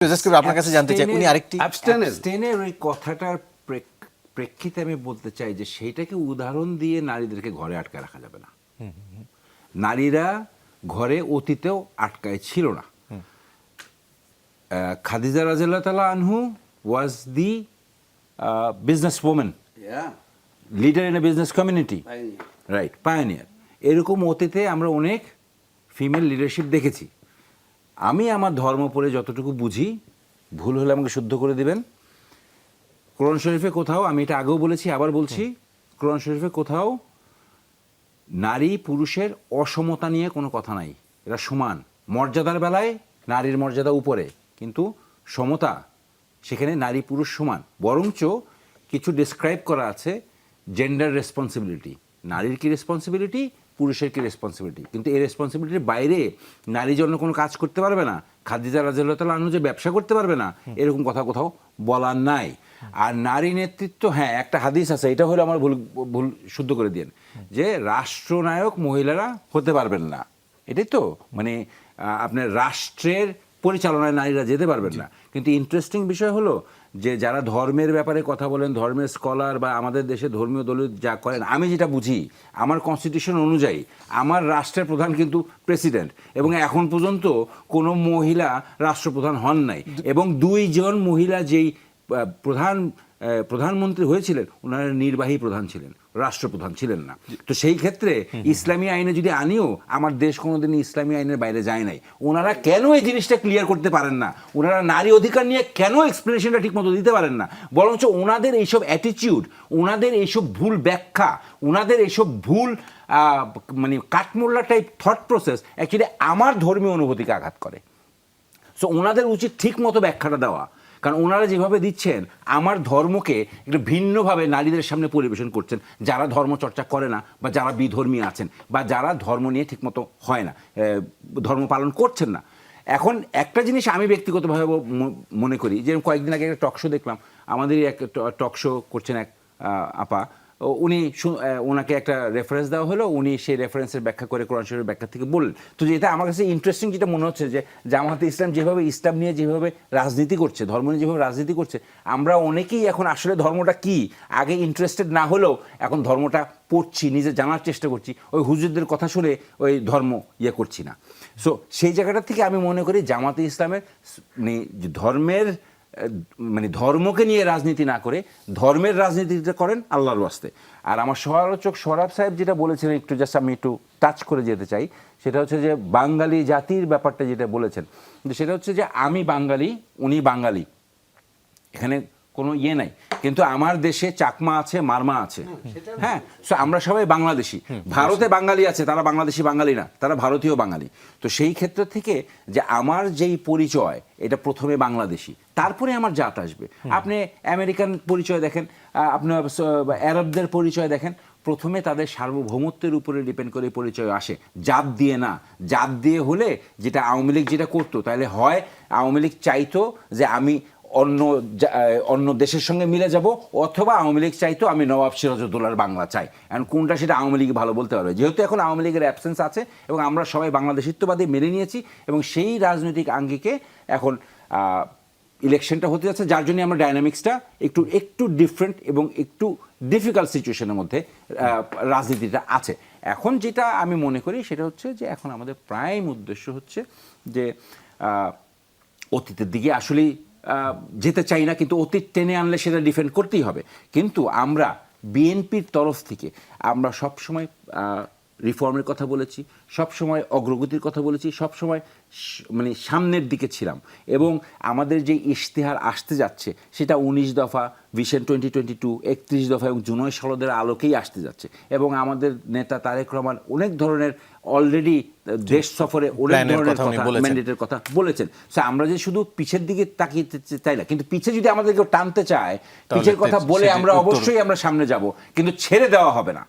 আপনার কাছে জানতে চাই উনি আরেকটি অ্যাবস্টেনের ওই কথাটার প্রেক্ষিতে আমি বলতে চাই যে সেইটাকে উদাহরণ দিয়ে নারীদেরকে ঘরে আটকায় রাখা যাবে না। নারীরা ঘরে অতীতেও আটকায় ছিল না। খাদিজা রাদিয়াল্লাহু তাআলা আনহু was the business woman, leader in a business community, right, pioneer. এরকম অতীতে আমরা অনেক ফিমেল লিডারশিপ দেখেছি। আমি আমার ধর্ম পড়ে যতটুকু বুঝি, ভুল হলে আমাকে শুদ্ধ করে দিবেন, কোরআন শরীফে কোথাও, আমি এটা আগেও বলেছি আবার বলছি, কোরআন শরীফে কোথাও নারী পুরুষের অসমতা নিয়ে কোনো কথা নাই। এরা সমান। মর্যাদার বেলায় নারীর মর্যাদা উপরে, কিন্তু সমতা সেখানে নারী পুরুষ সমান। বরঞ্চ কিছু ডিসক্রাইব করা আছে জেন্ডার রেসপন্সিবিলিটি, নারীর কি রেসপন্সিবিলিটি, পুরুষের কি রেসপন্সিবিলিটি। কিন্তু এই রেসপন্সিবিলিটির বাইরে নারী জন্য কোনো কাজ করতে পারবে না, খাদিজা রাদিয়াল্লাহু তাআলা আনহু যে ব্যবসা করতে পারবে না, এরকম কথা কোথাও বলার নাই। আর নারী নেতৃত্ব, হ্যাঁ একটা হাদিস আছে, এটা হলো আমার ভুল শুদ্ধ করে দিন, যে রাষ্ট্রনায়ক মহিলারা হতে পারবেন না। এটাই তো, মানে আপনার রাষ্ট্রের পরিচালনায় নারীরা যেতে পারবেন না। কিন্তু ইন্টারেস্টিং বিষয় হলো যে যারা ধর্মের ব্যাপারে কথা বলেন, ধর্মের স্কলার বা আমাদের দেশে ধর্মীয় দলীয় যা করেন, আমি যেটা বুঝি আমার কনস্টিটিউশন অনুযায়ী আমার রাষ্ট্রের প্রধান কিন্তু প্রেসিডেন্ট, এবং এখন পর্যন্ত কোনো মহিলা রাষ্ট্রপ্রধান হন নাই। এবং দুইজন মহিলা যেই প্রধানমন্ত্রী হয়েছিলেন, ওনারা নির্বাহী প্রধান ছিলেন, রাষ্ট্রপ্রধান ছিলেন না। তো সেই ক্ষেত্রে ইসলামী আইনে যদি আনিও, আমার দেশ কোনোদিন ইসলামী আইনের বাইরে যায় নাই। ওনারা কেন এই জিনিসটা ক্লিয়ার করতে পারেন না? ওনারা নারী অধিকার নিয়ে কেন এক্সপ্লেনেশনটা ঠিক মতো দিতে পারেন না? বরঞ্চ ওনাদের এইসব অ্যাটিটিউড, ওনাদের এইসব ভুল ব্যাখ্যা, ওনাদের এইসব ভুল মানে কাঠমোল্লা টাইপ থট প্রসেস অ্যাকচুয়ালি আমার ধর্মীয় অনুভূতিকে আঘাত করে। সো ওনাদের উচিত ঠিক মতো ব্যাখ্যাটা দেওয়া, কারণ ওনারা যেভাবে দিচ্ছেন আমার ধর্মকে একটু ভিন্নভাবে নারীদের সামনে পরিবেশন করছেন, যারা ধর্ম চর্চা করে না বা যারা বিধর্মী আছেন বা যারা ধর্ম নিয়ে ঠিকমতো হয় না, ধর্ম পালন করছেন না। এখন একটা জিনিস আমি ব্যক্তিগতভাবে মনে করি, যে কয়েকদিন আগে একটা টক শো দেখলাম, আমাদেরই এক টক শো করছেন এক আপা, উনি ওনাকে একটা রেফারেন্স দেওয়া হলো, উনি সেই রেফারেন্সের ব্যাখ্যা করে কোরআন শরীফের ব্যাখ্যা থেকে বললেন। তো যেটা আমার কাছে ইন্টারেস্টিং যেটা মনে হচ্ছে, যে জামায়াতে ইসলাম যেভাবে ইসলাম নিয়ে যেভাবে রাজনীতি করছে, ধর্ম নিয়ে যেভাবে রাজনীতি করছে, আমরা অনেকেই এখন আসলে ধর্মটা কি আগে ইন্টারেস্টেড না হলেও এখন ধর্মটা পড়ছি, নিজে জানার চেষ্টা করছি, ওই হুজুরদের কথা শুনে ওই ধর্ম ইয়ে করছি না। সো সেই জায়গাটা থেকে আমি মনে করি জামায়াতে ইসলামের মানে ধর্মের মানে ধর্মকে নিয়ে রাজনীতি না করে ধর্মের রাজনীতিটা করেন আল্লাহর ওয়াস্তে। আর আমার সমালোচক সরাব সাহেব যেটা বলেছিলেন, একটু জাস্ট আমি একটু টাচ করে যেতে চাই, সেটা হচ্ছে যে বাঙালি জাতির ব্যাপারটা যেটা বলেছেন, সেটা হচ্ছে যে আমি বাঙালি, উনি বাঙালি, এখানে কোনো ইয়ে নাই। কিন্তু আমার দেশে চাকমা আছে, মারমা আছে, হ্যাঁ, সো আমরা সবাই বাংলাদেশি। ভারতে বাঙালি আছে, তারা বাংলাদেশি বাঙালি না, তারা ভারতীয় বাঙালি। তো সেই ক্ষেত্র থেকে যে আমার যেই পরিচয়, এটা প্রথমে বাংলাদেশি, তারপরে আমার জাত আসবে। আপনি আমেরিকান পরিচয় দেখেন, আপনি আরবদের পরিচয় দেখেন, প্রথমে তাদের সার্বভৌমত্বের উপরে ডিপেন্ড করে পরিচয় আসে, জাত দিয়ে না। জাত দিয়ে হলে, যেটা আওয়ামী লীগ যেটা করতো, তাহলে হয় আওয়ামী লীগ চাইতো যে আমি অন্য দেশের সঙ্গে মিলে যাব, অথবা আওয়ামী লীগ চাইতো আমি নবাব সিরাজউদ্দৌলার বাংলা চাই। এখন কোনটা সেটা আওয়ামী লীগ ভালো বলতে পারবে। যেহেতু এখন আওয়ামী লীগের অ্যাবসেন্স আছে এবং আমরা সবাই বাংলাদেশিত্ববাদী মেনে নিয়েছি, এবং সেই রাজনৈতিক আঙ্গিকে এখন ইলেকশনটা হতে যাচ্ছে, যার জন্য আমরা ডাইনামিক্সটা একটু ডিফারেন্ট এবং একটু ডিফিকাল্ট সিচুয়েশনের মধ্যে রাজনীতিটা আছে। এখন যেটা আমি মনে করি সেটা হচ্ছে যে এখন আমাদের প্রাইম উদ্দেশ্য হচ্ছে যে অতীতের দিকে আসলেই যেতে চাই না, কিন্তু অতীত টেনে আনলে সেটা ডিফেন্ড করতেই হবে। কিন্তু আমরা বিএনপির তরফ থেকে আমরা সবসময় রিফর্মের কথা বলেছি, সবসময় অগ্রগতির কথা বলেছি, সবসময় মানে সামনের দিকে ছিলাম। এবং আমাদের যে ইশতেহার আসতে যাচ্ছে সেটা 19 দফা, ভিশন 2022, 31 দফা এবং জুনয় সনদের আলোকেই আসতে যাচ্ছে। এবং আমাদের নেতা তারেক রহমান অনেক ধরনের অলরেডি দেশ সফরে অনেক ধরনের কথা, ম্যান্ডেটের কথা বলেছেন। আমরা যে শুধু পিছের দিকে তাকিয়ে চাই না, কিন্তু পিছে যদি আমাদেরকে টানতে চায়, পিছের কথা বলে আমরা অবশ্যই আমরা সামনে যাব, কিন্তু ছেড়ে দেওয়া হবে না।